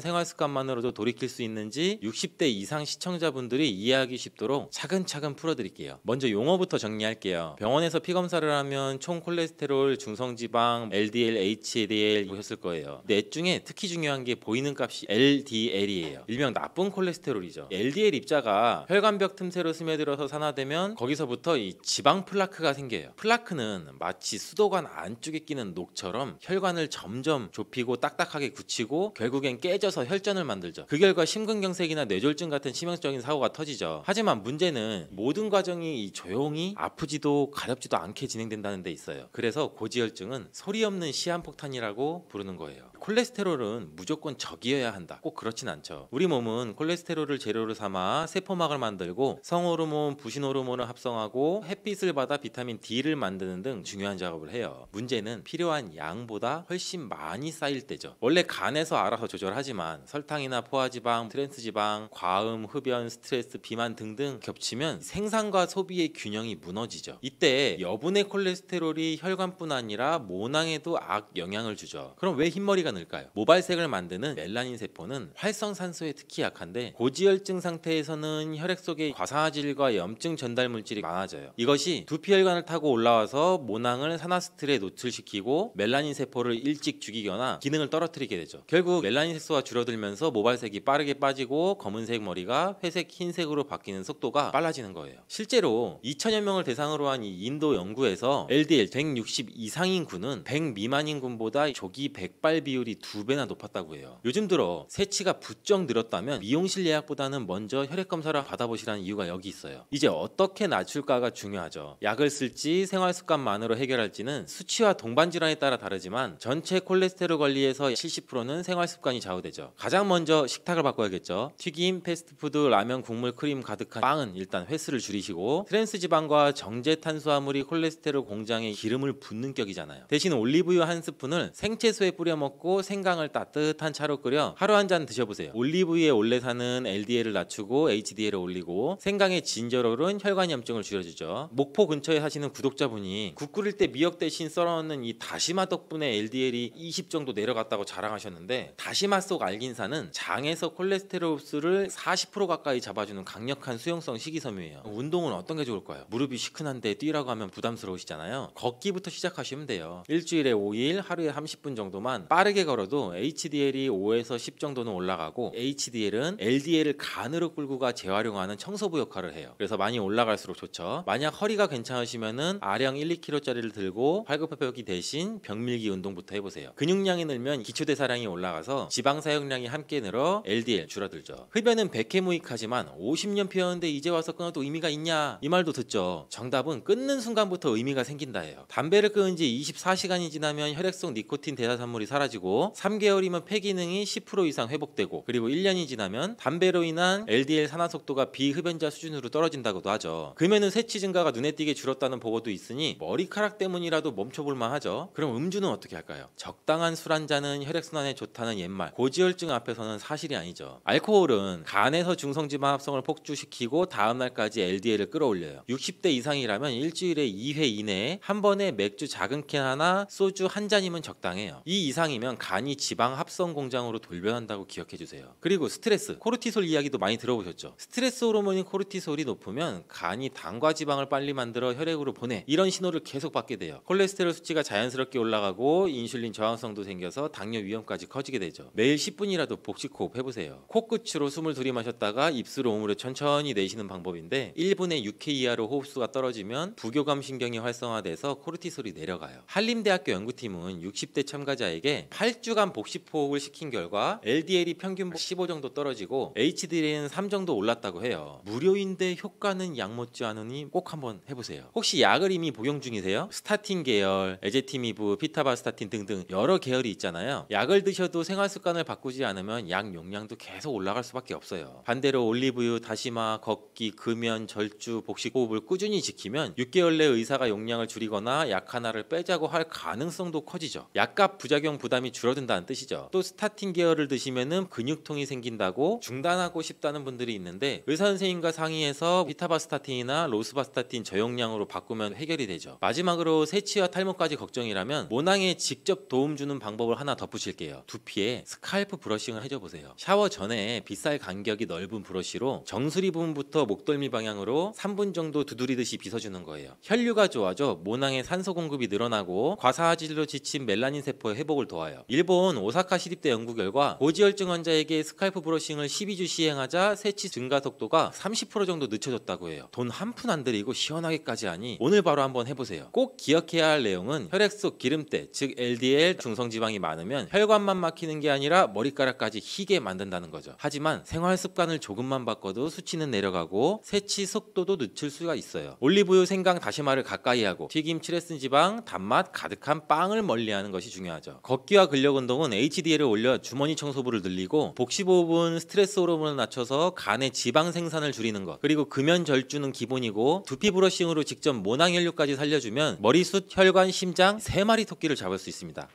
생활 습관만으로도 돌이킬 수 있는지 60대 이상 시청자분들이 이해하기 쉽도록 차근차근 풀어드릴게요. 먼저 용어부터 정리할게요. 병원에서 피검사를 하면 총 콜레스테롤, 중성지방, LDL, HDL 보셨을 거예요. 넷 중에 특히 중요한 게 보이는 값이 LDL이에요. 일명 나쁜 콜레스테롤이죠. LDL 입자가 혈관벽 틈새로 스며들어서 산화되면 거기서부터 이 지방 플라크가 생겨요. 플라크는 마치 수도관 안쪽에 끼는 녹처럼 혈관을 점점 좁히고 딱딱하게 굳히고 결국엔 깨져서 혈전을 만들죠. 그 결과 심근경색이나 뇌졸중 같은 치명적인 사고가 터지죠. 하지만 문제는 모든 과정이 조용히 아프지도 가렵지도 않게 진행된다는 데 있어요. 그래서 고지혈증은 소리 없는 시한폭탄이라고 부르는 거예요. 콜레스테롤은 무조건 적이어야 한다. 꼭 그렇진 않죠. 우리 몸은 콜레스테롤을 재료로 삼아 세포막을 만들고 성호르몬, 부신호르몬을 합성하고 햇빛을 받아 비타민 D를 만드는 등 중요한 작업을 해요. 문제는 필요한 양보다 훨씬 많이 쌓일 때죠. 원래 간에서 알아서 조절하지만 설탕이나 포화지방, 트랜스지방, 과음, 흡연, 스트레스, 비만 등등 겹치면 생산과 소비의 균형이 무너지죠. 이때 여분의 콜레스테롤이 혈관뿐 아니라 모낭에도 악 영향을 주죠. 그럼 왜 흰머리가 늘까요? 모발색을 만드는 멜라닌 세포는 활성산소에 특히 약한데 고지혈증 상태에서는 혈액 속에 과산화질과 염증 전달 물질이 많아져요. 이것이 두피혈관을 타고 올라와서 모낭을 산화스트레스에 노출시키고 멜라닌 세포를 일찍 죽이거나 기능을 떨어뜨리게 되죠. 결국 멜라닌 색소가 줄어들면서 모발색이 빠르게 빠지고 검은색 머리가 회색, 흰색으로 바뀌는 속도가 빨라지는 거예요. 실제로 2천여 명을 대상으로 한 이 인도 연구에서 LDL 160 이상인 군은 100 미만인 군보다 조기 백발 비율이 2배나 높았다고 해요. 요즘 들어 새치가 부쩍 늘었다면 미용실 예약보다는 먼저 혈액 검사를 받아보시라는 이유가 여기 있어요. 이제 어떻게 낮출까가 중요하죠. 약을 쓸지 생활 습관만으로 해결할지는 수치와 동반 질환에 따라 다르지만 전체 콜레스테롤 관리에서 70%는 생활 습관이 좌우되죠. 가장 먼저 식탁을 바꿔야겠죠. 튀김, 패스트푸드, 라면, 국물, 크림 가득한 빵은 일단 횟수를 줄이시고 트랜스지방과 정제 탄수화물이 콜레스테롤 공장에 기름을 붓는 격이잖아요. 대신 올리브유 한 스푼을 생채소에 뿌려 먹고 생강을 따뜻한 차로 끓여 하루 한 잔 드셔보세요. 올리브유의 올레산은 LDL을 낮추고 HDL을 올리고 생강의 진저롤은 혈관 염증을 줄여주죠. 목포 근처에 사시는 구독자분이 국 끓일 때 미역 대신 썰어넣는 이 다시마 덕분에 LDL이 20 정도 내려갔다고 자랑하셨는데 다시마 속 알긴산은 장에서 콜레스테롤 흡수를 40% 가까이 잡아주는 강력한 수용성 식이섬유예요. 운동은 어떤 게 좋을까요? 무릎이 시큰한데 뛰라고 하면 부담스러우시잖아요. 걷기부터 시작하시면 돼요. 일주일에 5일 하루에 30분 정도만 빠르게 걸어도 HDL이 5에서 10 정도는 올라가고 HDL은 LDL을 간으로 끌고 가 재활용하는 청소부 역할을 해요. 그래서 많이 올라갈수록 좋죠. 만약 허리가 괜찮으시면은 아령 1, 2kg짜리를 들고 팔굽혀펴기 대신 벽밀기 운동부터 해보세요. 근육량이 늘면 기초대사량이 올라가서 지방 사용량이 함께 늘어 LDL 줄어들죠. 흡연은 백해무익하지만 50년 피웠는데 이제 와서 끊어도 의미가 있냐? 이 말도 듣죠. 정답은 끊는 순간부터 의미가 생긴다예요. 담배를 끊은 지 24시간이 지나면 혈액 속 니코틴 대사산물이 사라지고 3개월이면 폐 기능이 10% 이상 회복되고 그리고 1년이 지나면 담배로 인한 LDL 산화 속도가 비흡연자 수준으로 떨어진다고도 하죠. 금연은 새치 증가가 눈에 띄게 줄었다는 보고도 있으니 머리카락 때문이라도 멈춰볼만 하죠. 그럼 음주는 어떻게 할까요? 적당한 술 한 잔은 혈액순환에 좋다는 옛말 고지혈증 앞에서는 사실이 아니죠. 알코올은 간에서 중성지방 합성을 폭주시키고 다음날까지 LDL을 끌어올려요. 60대 이상이라면 일주일에 2회 이내에 한 번에 맥주 작은 캔 하나, 소주 한 잔이면 적당해요. 이 이상이면 하지만 간이 지방 합성 공장으로 돌변한다고 기억해 주세요. 그리고 스트레스, 코르티솔 이야기도 많이 들어보셨죠? 스트레스 호르몬인 코르티솔이 높으면 간이 당과 지방을 빨리 만들어 혈액으로 보내, 이런 신호를 계속 받게 돼요. 콜레스테롤 수치가 자연스럽게 올라가고 인슐린 저항성도 생겨서 당뇨 위험까지 커지게 되죠. 매일 10분이라도 복식 호흡 해보세요. 코끝으로 숨을 들이마셨다가 입술을 오므려 천천히 내쉬는 방법인데 1분에 6회 이하로 호흡수가 떨어지면 부교감 신경이 활성화돼서 코르티솔이 내려가요. 한림대학교 연구팀은 60대 참가자에게 8주간 복식 호흡을 시킨 결과 LDL이 평균 15 정도 떨어지고 HDL은 3 정도 올랐다고 해요. 무료인데 효과는 약 못지 않으니 꼭 한번 해보세요. 혹시 약을 이미 복용 중이세요? 스타틴 계열, 에제티미브, 피타바스타틴 등등 여러 계열이 있잖아요. 약을 드셔도 생활 습관을 바꾸지 않으면 약 용량도 계속 올라갈 수밖에 없어요. 반대로 올리브유, 다시마, 걷기, 금연, 절주, 복식 호흡을 꾸준히 지키면 6개월 내 의사가 용량을 줄이거나 약 하나를 빼자고 할 가능성도 커지죠. 약값 부작용 부담이 줄어든다는 뜻이죠. 또 스타틴 계열을 드시면은 근육통이 생긴다고 중단하고 싶다는 분들이 있는데 의사 선생님과 상의해서 피타바스타틴이나 로스바스타틴 저용량으로 바꾸면 해결이 되죠. 마지막으로 세치와 탈모까지 걱정이라면 모낭에 직접 도움 주는 방법을 하나 덧붙일게요. 두피에 스칼프 브러싱을 해줘 보세요. 샤워 전에 빗살 간격이 넓은 브러쉬로 정수리 부분부터 목덜미 방향으로 3분 정도 두드리듯이 빗어주는 거예요. 혈류가 좋아져 모낭의 산소 공급이 늘어나고 과사화질로 지친 멜라닌 세포의 회복을 도와요. 일본 오사카 시립대 연구 결과 고지혈증 환자에게 스칼프 브러싱을 12주 시행하자 세치 증가 속도가 30% 정도 늦춰졌다고 해요. 돈 한 푼 안 들이고 시원하게까지 하니 오늘 바로 한번 해보세요. 꼭 기억해야 할 내용은 혈액 속 기름때, 즉 LDL 중성지방이 많으면 혈관만 막히는 게 아니라 머리카락까지 희게 만든다는 거죠. 하지만 생활 습관을 조금만 바꿔도 수치는 내려가고 세치 속도도 늦출 수가 있어요. 올리브유, 생강, 다시마를 가까이 하고 튀김, 칠레슨 지방, 단맛 가득한 빵을 멀리하는 것이 중요하죠. 걷기와 근력 운동은 HDL을 올려 주머니 청소부를 늘리고 복식호흡은 스트레스 호르몬을 낮춰서 간의 지방 생산을 줄이는 것, 그리고 금연 절주는 기본이고 두피 브러싱으로 직접 모낭 혈류까지 살려주면 머리숱, 혈관, 심장 3마리 토끼를 잡을 수 있습니다.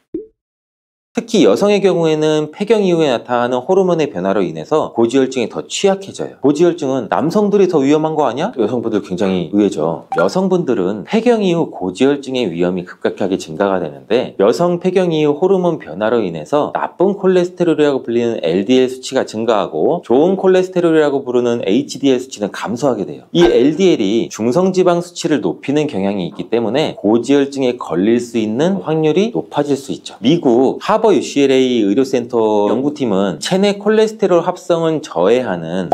특히 여성의 경우에는 폐경 이후에 나타나는 호르몬의 변화로 인해서 고지혈증에 더 취약해져요. 고지혈증은 남성들이 더 위험한 거 아니야? 여성분들 굉장히 의외죠. 여성분들은 폐경 이후 고지혈증의 위험이 급격하게 증가가 되는데 여성 폐경 이후 호르몬 변화로 인해서 나쁜 콜레스테롤이라고 불리는 LDL 수치가 증가하고 좋은 콜레스테롤이라고 부르는 HDL 수치는 감소하게 돼요. 이 LDL이 중성지방 수치를 높이는 경향이 있기 때문에 고지혈증에 걸릴 수 있는 확률이 높아질 수 있죠. 미국 하버 UCLA 의료센터 연구팀은 체내 콜레스테롤 합성은 저해하는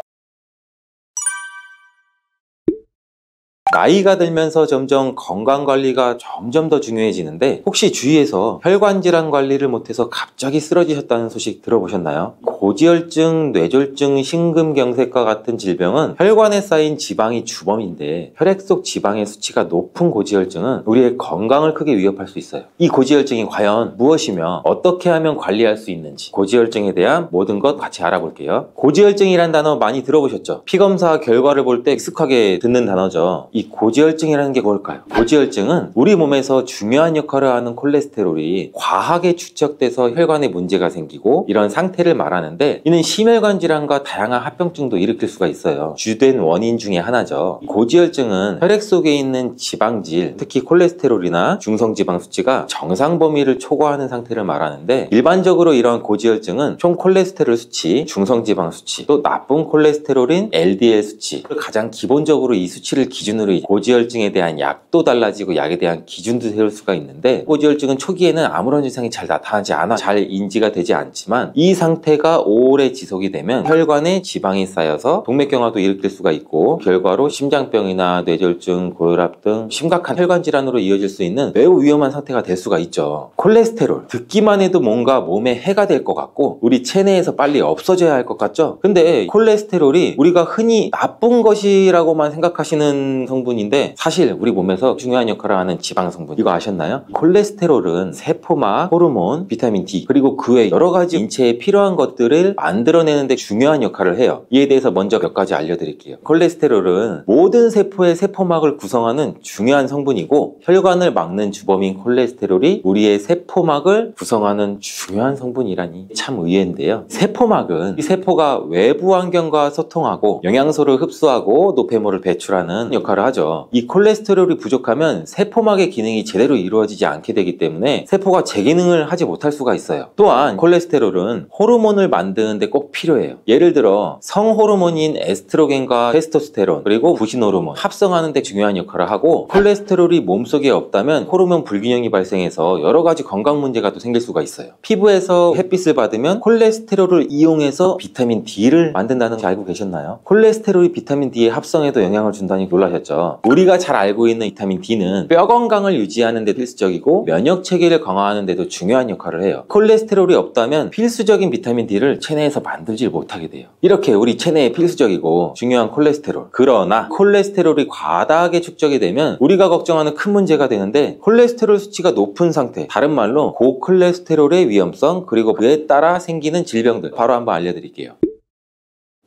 나이가 들면서 점점 건강관리가 점점 더 중요해지는데 혹시 주위에서 혈관질환 관리를 못해서 갑자기 쓰러지셨다는 소식 들어보셨나요? 고지혈증, 뇌졸중, 심근경색과 같은 질병은 혈관에 쌓인 지방이 주범인데 혈액 속 지방의 수치가 높은 고지혈증은 우리의 건강을 크게 위협할 수 있어요. 이 고지혈증이 과연 무엇이며 어떻게 하면 관리할 수 있는지 고지혈증에 대한 모든 것 같이 알아볼게요. 고지혈증이란 단어 많이 들어보셨죠? 피검사 결과를 볼 때 익숙하게 듣는 단어죠. 이 고지혈증이라는 게 뭘까요? 고지혈증은 우리 몸에서 중요한 역할을 하는 콜레스테롤이 과하게 축적돼서 혈관에 문제가 생기고 이런 상태를 말하는데 이는 심혈관 질환과 다양한 합병증도 일으킬 수가 있어요. 주된 원인 중에 하나죠. 고지혈증은 혈액 속에 있는 지방질, 특히 콜레스테롤이나 중성지방 수치가 정상 범위를 초과하는 상태를 말하는데 일반적으로 이러한 고지혈증은 총 콜레스테롤 수치, 중성지방 수치, 또 나쁜 콜레스테롤인 LDL 수치, 가장 기본적으로 이 수치를 기준으로 고지혈증에 대한 약도 달라지고 약에 대한 기준도 세울 수가 있는데 고지혈증은 초기에는 아무런 증상이 잘 나타나지 않아 잘 인지가 되지 않지만 이 상태가 오래 지속이 되면 혈관에 지방이 쌓여서 동맥경화도 일으킬 수가 있고 결과로 심장병이나 뇌졸중, 고혈압 등 심각한 혈관 질환으로 이어질 수 있는 매우 위험한 상태가 될 수가 있죠. 콜레스테롤 듣기만 해도 뭔가 몸에 해가 될 것 같고 우리 체내에서 빨리 없어져야 할 것 같죠? 근데 콜레스테롤이 우리가 흔히 나쁜 것이라고만 생각하시는 성분인데 사실 우리 몸에서 중요한 역할을 하는 지방 성분, 이거 아셨나요? 콜레스테롤은 세포막, 호르몬, 비타민 D 그리고 그 외 여러 가지 인체에 필요한 것들을 만들어내는 데 중요한 역할을 해요. 이에 대해서 먼저 몇 가지 알려드릴게요. 콜레스테롤은 모든 세포의 세포막을 구성하는 중요한 성분이고 혈관을 막는 주범인 콜레스테롤이 우리의 세포막을 구성하는 중요한 성분이라니 참 의외인데요. 세포막은 이 세포가 외부 환경과 소통하고 영양소를 흡수하고 노폐물을 배출하는 역할을 하죠. 이 콜레스테롤이 부족하면 세포막의 기능이 제대로 이루어지지 않게 되기 때문에 세포가 재기능을 하지 못할 수가 있어요. 또한 콜레스테롤은 호르몬을 만드는데 꼭 필요해요. 예를 들어 성호르몬인 에스트로겐과 테스토스테론 그리고 부신 호르몬 합성하는 데 중요한 역할을 하고, 콜레스테롤이 몸속에 없다면 호르몬 불균형이 발생해서 여러 가지 건강 문제가 또 생길 수가 있어요. 피부에서 햇빛을 받으면 콜레스테롤을 이용해서 비타민 D를 만든다는 거 알고 계셨나요? 콜레스테롤이 비타민 D의 합성에도 영향을 준다니 놀라셨죠? 우리가 잘 알고 있는 비타민 D는 뼈 건강을 유지하는 데 필수적이고 면역 체계를 강화하는 데도 중요한 역할을 해요. 콜레스테롤이 없다면 필수적인 비타민 D를 체내에서 만들지 못하게 돼요. 이렇게 우리 체내에 필수적이고 중요한 콜레스테롤, 그러나 콜레스테롤이 과다하게 축적이 되면 우리가 걱정하는 큰 문제가 되는데, 콜레스테롤 수치가 높은 상태, 다른 말로 고콜레스테롤의 위험성, 그리고 그에 따라 생기는 질병들 바로 한번 알려드릴게요.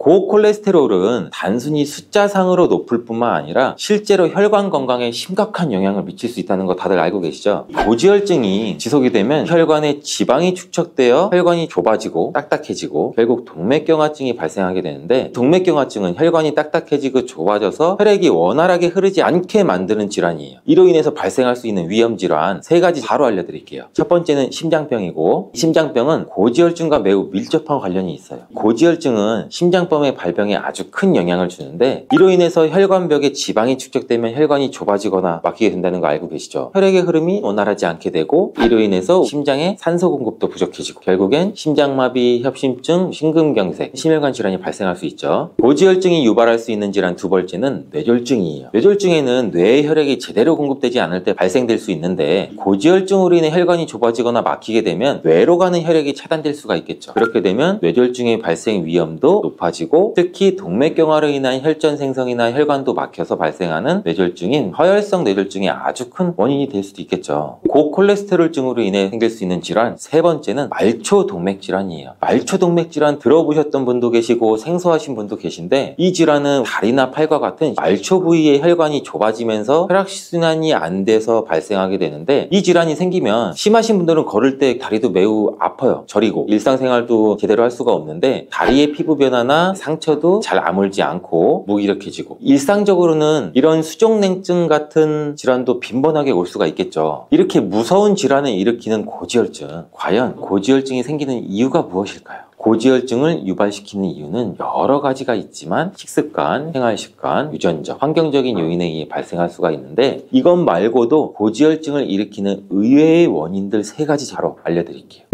고콜레스테롤은 단순히 숫자상으로 높을 뿐만 아니라 실제로 혈관 건강에 심각한 영향을 미칠 수 있다는 거 다들 알고 계시죠? 고지혈증이 지속이 되면 혈관에 지방이 축적되어 혈관이 좁아지고 딱딱해지고 결국 동맥경화증이 발생하게 되는데, 동맥경화증은 혈관이 딱딱해지고 좁아져서 혈액이 원활하게 흐르지 않게 만드는 질환이에요. 이로 인해서 발생할 수 있는 위험질환 3가지 바로 알려드릴게요. 첫 번째는 심장병이고, 심장병은 고지혈증과 매우 밀접한 관련이 있어요. 고지혈증은 심장병의 발병에 아주 큰 영향을 주는데, 이로 인해서 혈관벽에 지방이 축적되면 혈관이 좁아지거나 막히게 된다는 거 알고 계시죠? 혈액의 흐름이 원활하지 않게 되고, 이로 인해서 심장에 산소 공급도 부족해지고 결국엔 심장마비, 협심증, 심근경색, 심혈관 질환이 발생할 수 있죠. 고지혈증이 유발할 수 있는 질환 2번째는 뇌졸중이에요. 뇌졸중에는 뇌의 혈액이 제대로 공급되지 않을 때 발생될 수 있는데, 고지혈증으로 인해 혈관이 좁아지거나 막히게 되면 뇌로 가는 혈액이 차단될 수가 있겠죠. 그렇게 되면 뇌졸중의 발생 위험도 높아지고, 특히 동맥경화로 인한 혈전 생성이나 혈관도 막혀서 발생하는 뇌졸중인 허혈성 뇌졸중이 아주 큰 원인이 될 수도 있겠죠. 고콜레스테롤증으로 인해 생길 수 있는 질환 3번째는 말초동맥질환이에요. 말초동맥질환 들어보셨던 분도 계시고 생소하신 분도 계신데, 이 질환은 다리나 팔과 같은 말초 부위의 혈관이 좁아지면서 혈액순환이 안 돼서 발생하게 되는데, 이 질환이 생기면 심하신 분들은 걸을 때 다리도 매우 아파요. 저리고 일상생활도 제대로 할 수가 없는데, 다리의 피부 변화나 상처도 잘 아물지 않고 무기력해지고, 일상적으로는 이런 수족냉증 같은 질환도 빈번하게 올 수가 있겠죠. 이렇게 무서운 질환을 일으키는 고지혈증, 과연 고지혈증이 생기는 이유가 무엇일까요? 고지혈증을 유발시키는 이유는 여러 가지가 있지만 식습관, 생활습관, 유전적, 환경적인 요인에 의해 발생할 수가 있는데, 이것 말고도 고지혈증을 일으키는 의외의 원인들 3가지 바로 알려드릴게요.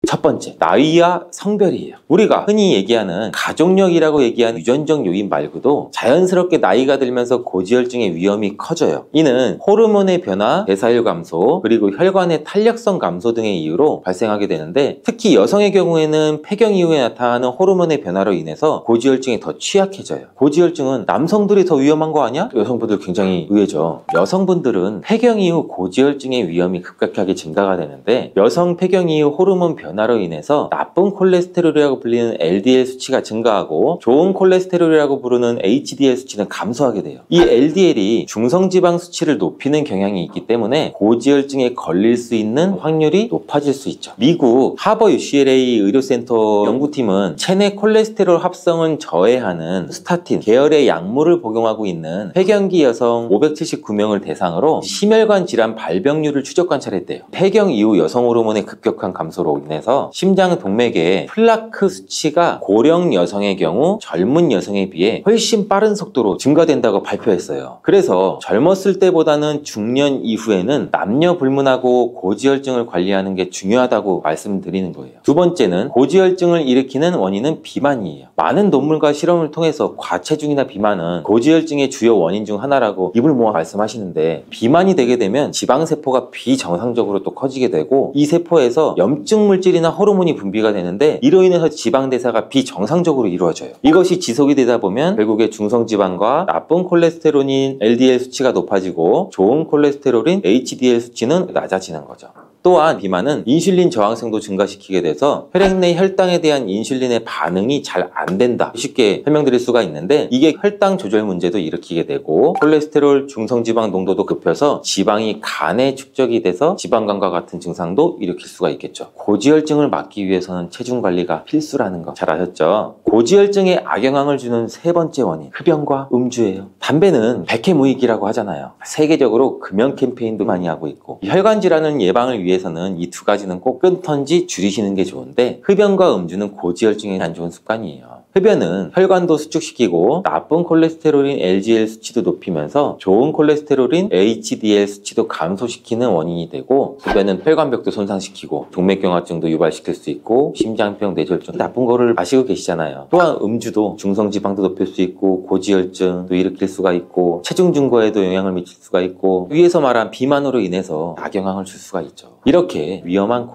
첫 번째, 나이와 성별이에요. 우리가 흔히 얘기하는 가족력이라고 얘기하는 유전적 요인 말고도 자연스럽게 나이가 들면서 고지혈증의 위험이 커져요. 이는 호르몬의 변화, 대사율 감소, 그리고 혈관의 탄력성 감소 등의 이유로 발생하게 되는데, 특히 여성의 경우에는 폐경 이후에 나타나는 호르몬의 변화로 인해서 고지혈증이 더 취약해져요. 고지혈증은 남성들이 더 위험한 거 아니야? 여성분들 굉장히 의외죠. 여성분들은 폐경 이후 고지혈증의 위험이 급격하게 증가가 되는데, 여성 폐경 이후 호르몬 변화로 인해서 나쁜 콜레스테롤이라고 불리는 LDL 수치가 증가하고 좋은 콜레스테롤이라고 부르는 HDL 수치는 감소하게 돼요. 이 LDL이 중성지방 수치를 높이는 경향이 있기 때문에 고지혈증에 걸릴 수 있는 확률이 높아질 수 있죠. 미국 하버 UCLA 의료센터 연구팀은 체내 콜레스테롤 합성을 저해하는 스타틴 계열의 약물을 복용하고 있는 폐경기 여성 579명을 대상으로 심혈관 질환 발병률을 추적 관찰했대요. 폐경 이후 여성 호르몬의 급격한 감소로 인해서 심장 동맥의 플라크 수치가 고령 여성의 경우 젊은 여성에 비해 훨씬 빠른 속도로 증가된다고 발표했어요. 그래서 젊었을 때보다는 중년 이후에는 남녀 불문하고 고지혈증을 관리하는 게 중요하다고 말씀드리는 거예요. 2번째는 고지혈증을 일으키는 원인은 비만이에요. 많은 논문과 실험을 통해서 과체중이나 비만은 고지혈증의 주요 원인 중 하나라고 입을 모아 말씀하시는데, 비만이 되게 되면 지방세포가 비정상적으로 또 커지게 되고, 이 세포에서 염증 물질이나 호르몬이 분비가 되는데, 이로 인해서 지방대사가 비정상적으로 이루어져요. 이것이 지속이 되다 보면 결국에 중성지방과 나쁜 콜레스테롤인 LDL 수치가 높아지고 좋은 콜레스테롤인 HDL 수치는 낮아지는 거죠. 또한 비만은 인슐린 저항성도 증가시키게 돼서 혈액 내 혈당에 대한 인슐린의 반응이 잘 안 된다. 쉽게 설명드릴 수가 있는데 이게 혈당 조절 문제도 일으키게 되고 콜레스테롤, 중성지방 농도도 급해서 지방이 간에 축적이 돼서 지방간과 같은 증상도 일으킬 수가 있겠죠. 고지혈증을 막기 위해서는 체중 관리가 필수라는 거 잘 아셨죠? 고지혈증에 악영향을 주는 세 번째 원인, 흡연과 음주예요. 담배는 백해무익이라고 하잖아요. 세계적으로 금연 캠페인도 많이 하고 있고 혈관 질환 예방을 위해서는 이 두 가지는 꼭 끊던지 줄이시는 게 좋은데 흡연과 음주는 고지혈증에 안 좋은 습관이에요. 흡연은 혈관도 수축시키고 나쁜 콜레스테롤인 LDL 수치도 높이면서 좋은 콜레스테롤인 HDL 수치도 감소시키는 원인이 되고 흡연은 혈관벽도 손상시키고 동맥경화증도 유발시킬 수 있고 심장병, 뇌졸중 나쁜 거를 마시고 계시잖아요. 또한 음주도 중성지방도 높일 수 있고 고지혈증도 일으킬 수가 있고 체중 증가에도 영향을 미칠 수가 있고 위에서 말한 비만으로 인해서 악영향을 줄 수가 있죠. 이렇게 위험한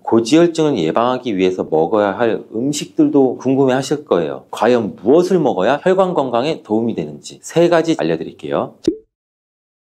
고지혈증을 예방하기 위해서 먹어야 할 음식들도 궁금해 하실 거예요. 과연 무엇을 먹어야 혈관 건강에 도움이 되는지 세 가지 알려드릴게요.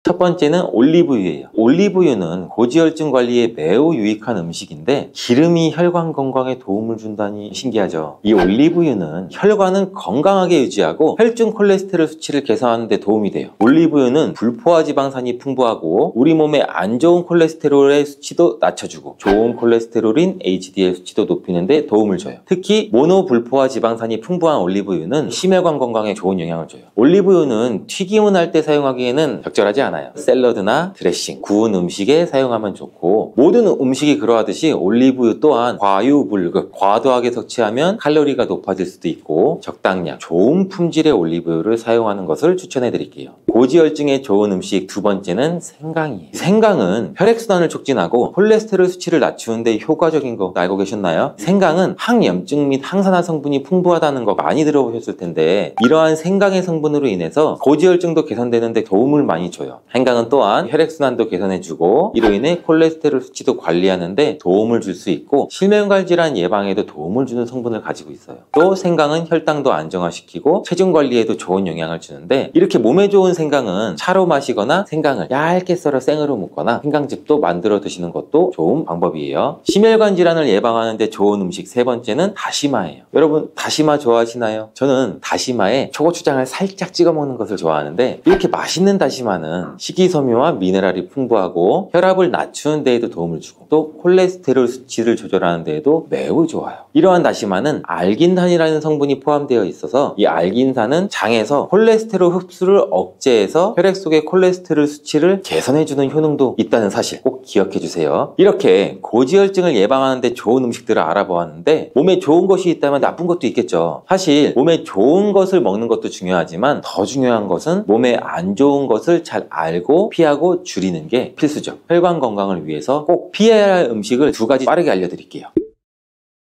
첫 번째는 올리브유예요. 올리브유는 고지혈증 관리에 매우 유익한 음식인데 기름이 혈관 건강에 도움을 준다니 신기하죠. 이 올리브유는 혈관을 건강하게 유지하고 혈중 콜레스테롤 수치를 개선하는 데 도움이 돼요. 올리브유는 불포화 지방산이 풍부하고 우리 몸에 안 좋은 콜레스테롤의 수치도 낮춰주고 좋은 콜레스테롤인 HDL 수치도 높이는 데 도움을 줘요. 특히 모노불포화 지방산이 풍부한 올리브유는 심혈관 건강에 좋은 영향을 줘요. 올리브유는 튀김을 할 때 사용하기에는 적절하지 않아요. 샐러드나 드레싱, 구운 음식에 사용하면 좋고 모든 음식이 그러하듯이 올리브유 또한 과유불급, 과도하게 섭취하면 칼로리가 높아질 수도 있고 적당량, 좋은 품질의 올리브유를 사용하는 것을 추천해 드릴게요. 고지혈증에 좋은 음식 두 번째는 생강이에요. 생강은 혈액순환을 촉진하고 콜레스테롤 수치를 낮추는 데 효과적인 거 알고 계셨나요? 생강은 항염증 및 항산화 성분이 풍부하다는 거 많이 들어보셨을 텐데 이러한 생강의 성분으로 인해서 고지혈증도 개선되는 데 도움을 많이 줘요. 생강은 또한 혈액순환도 개선해주고 이로 인해 콜레스테롤 수치도 관리하는 데 도움을 줄 수 있고 실명갈 질환 예방에도 도움을 주는 성분을 가지고 있어요. 또 생강은 혈당도 안정화시키고 체중 관리에도 좋은 영향을 주는데 이렇게 몸에 좋은 생강은 차로 마시거나 생강을 얇게 썰어 생으로 먹거나 생강즙도 만들어 드시는 것도 좋은 방법이에요. 심혈관 질환을 예방하는 데 좋은 음식 세 번째는 다시마예요. 여러분 다시마 좋아하시나요? 저는 다시마에 초고추장을 살짝 찍어 먹는 것을 좋아하는데 이렇게 맛있는 다시마는 식이섬유와 미네랄이 풍부하고 혈압을 낮추는 데에도 도움을 주고 또 콜레스테롤 수치를 조절하는 데에도 매우 좋아요. 이러한 다시마는 알긴산이라는 성분이 포함되어 있어서 이 알긴산은 장에서 콜레스테롤 흡수를 억제해서 혈액 속의 콜레스테롤 수치를 개선해주는 효능도 있다는 사실 꼭 기억해 주세요. 이렇게 고지혈증을 예방하는 데 좋은 음식들을 알아보았는데 몸에 좋은 것이 있다면 나쁜 것도 있겠죠. 사실 몸에 좋은 것을 먹는 것도 중요하지만 더 중요한 것은 몸에 안 좋은 것을 잘 알고 피하고 줄이는 게 필수죠. 혈관 건강을 위해서 꼭 피해야 할 음식을 두 가지 빠르게 알려드릴게요.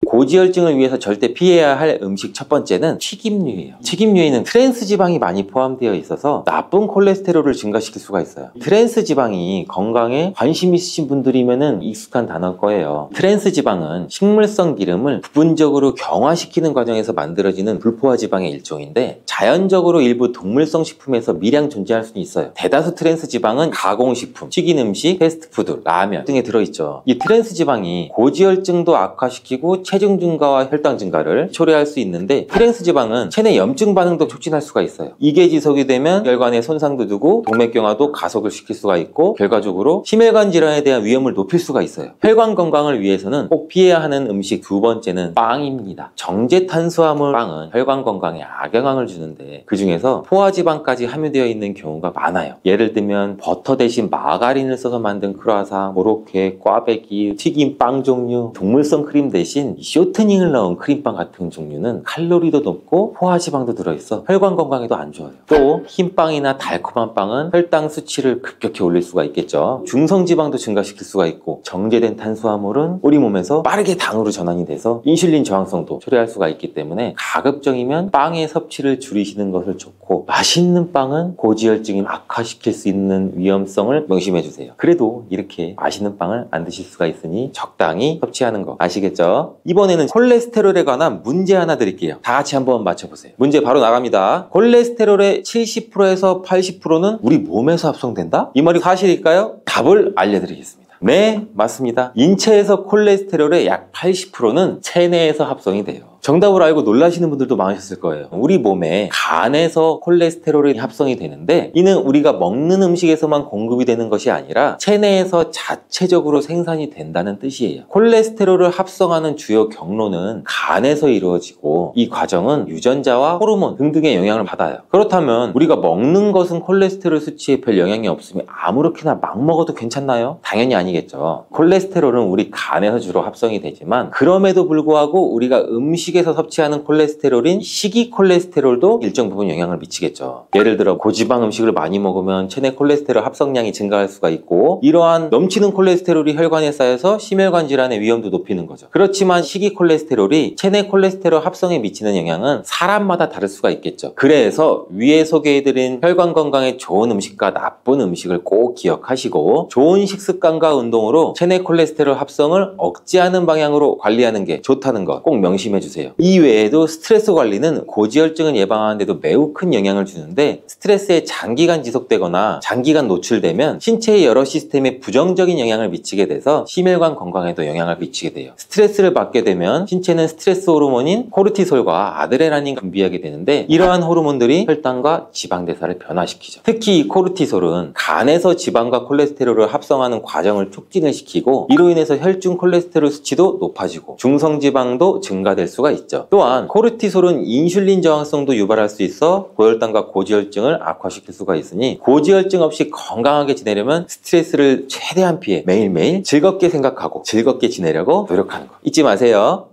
고지혈증을 위해서 절대 피해야 할 음식 첫 번째는 튀김류예요. 튀김류에는 트랜스 지방이 많이 포함되어 있어서 나쁜 콜레스테롤을 증가시킬 수가 있어요. 트랜스 지방이 건강에 관심 있으신 분들이면 익숙한 단어일 거예요. 트랜스 지방은 식물성 기름을 부분적으로 경화시키는 과정에서 만들어지는 불포화 지방의 일종인데 자연적으로 일부 동물성 식품에서 미량 존재할 수는 있어요. 대다수 트랜스 지방은 가공식품, 튀긴 음식, 패스트푸드, 라면 등에 들어있죠. 이 트랜스 지방이 고지혈증도 악화시키고 체중 증가와 혈당 증가를 초래할 수 있는데 트랜스 지방은 체내 염증 반응도 촉진할 수가 있어요. 이게 지속이 되면 혈관에 손상도 주고 동맥경화도 가속을 시킬 수가 있고 결과적으로 심혈관 질환에 대한 위험을 높일 수가 있어요. 혈관 건강을 위해서는 꼭 피해야 하는 음식 두 번째는 빵입니다. 정제 탄수화물 빵은 혈관 건강에 악영향을 주는데 그 중에서 포화지방까지 함유되어 있는 경우가 많아요. 예를 들면 버터 대신 마가린을 써서 만든 크루아상, 고로케, 꽈배기, 튀김 빵 종류, 동물성 크림 대신 쇼트닝을 넣은 크림빵 같은 종류는 칼로리도 높고 포화지방도 들어있어 혈관 건강에도 안 좋아요. 또 흰빵이나 달콤한 빵은 혈당 수치를 급격히 올릴 수가 있겠죠. 중성지방도 증가시킬 수가 있고 정제된 탄수화물은 우리 몸에서 빠르게 당으로 전환이 돼서 인슐린 저항성도 초래할 수가 있기 때문에 가급적이면 빵의 섭취를 줄이시는 것을 좋고 맛있는 빵은 고지혈증을 악화시킬 수 있는 위험성을 명심해 주세요. 그래도 이렇게 맛있는 빵을 안 드실 수가 있으니 적당히 섭취하는 거 아시겠죠? 이번에는 콜레스테롤에 관한 문제 하나 드릴게요. 다 같이 한번 맞춰보세요. 문제 바로 나갑니다. 콜레스테롤의 70%에서 80%는 우리 몸에서 합성된다? 이 말이 사실일까요? 답을 알려드리겠습니다. 네, 맞습니다. 인체에서 콜레스테롤의 약 80%는 체내에서 합성이 돼요. 정답을 알고 놀라시는 분들도 많으셨을 거예요. 우리 몸에 간에서 콜레스테롤이 합성이 되는데 이는 우리가 먹는 음식에서만 공급이 되는 것이 아니라 체내에서 자체적으로 생산이 된다는 뜻이에요. 콜레스테롤을 합성하는 주요 경로는 간에서 이루어지고 이 과정은 유전자와 호르몬 등등의 영향을 받아요. 그렇다면 우리가 먹는 것은 콜레스테롤 수치에 별 영향이 없으면 아무렇게나 막 먹어도 괜찮나요? 당연히 아니겠죠. 콜레스테롤은 우리 간에서 주로 합성이 되지만 그럼에도 불구하고 우리가 음식에서 섭취하는 콜레스테롤인 식이콜레스테롤도 일정 부분 영향을 미치겠죠. 예를 들어 고지방 음식을 많이 먹으면 체내 콜레스테롤 합성량이 증가할 수가 있고 이러한 넘치는 콜레스테롤이 혈관에 쌓여서 심혈관 질환의 위험도 높이는 거죠. 그렇지만 식이콜레스테롤이 체내 콜레스테롤 합성에 미치는 영향은 사람마다 다를 수가 있겠죠. 그래서 위에 소개해드린 혈관 건강에 좋은 음식과 나쁜 음식을 꼭 기억하시고 좋은 식습관과 운동으로 체내 콜레스테롤 합성을 억제하는 방향으로 관리하는 게 좋다는 거 꼭 명심해 주세요. 이 외에도 스트레스 관리는 고지혈증을 예방하는 데도 매우 큰 영향을 주는데 스트레스에 장기간 지속되거나 장기간 노출되면 신체의 여러 시스템에 부정적인 영향을 미치게 돼서 심혈관 건강에도 영향을 미치게 돼요. 스트레스를 받게 되면 신체는 스트레스 호르몬인 코르티솔과 아드레날린 분비하게 되는데 이러한 호르몬들이 혈당과 지방대사를 변화시키죠. 특히 이 코르티솔은 간에서 지방과 콜레스테롤을 합성하는 과정을 촉진을 시키고 이로 인해서 혈중 콜레스테롤 수치도 높아지고 중성지방도 증가될 수가 있죠. 또한 코르티솔은 인슐린 저항성도 유발할 수 있어 고혈당과 고지혈증을 악화시킬 수가 있으니 고지혈증 없이 건강하게 지내려면 스트레스를 최대한 피해 매일매일 즐겁게 생각하고 즐겁게 지내려고 노력하는 거 잊지 마세요.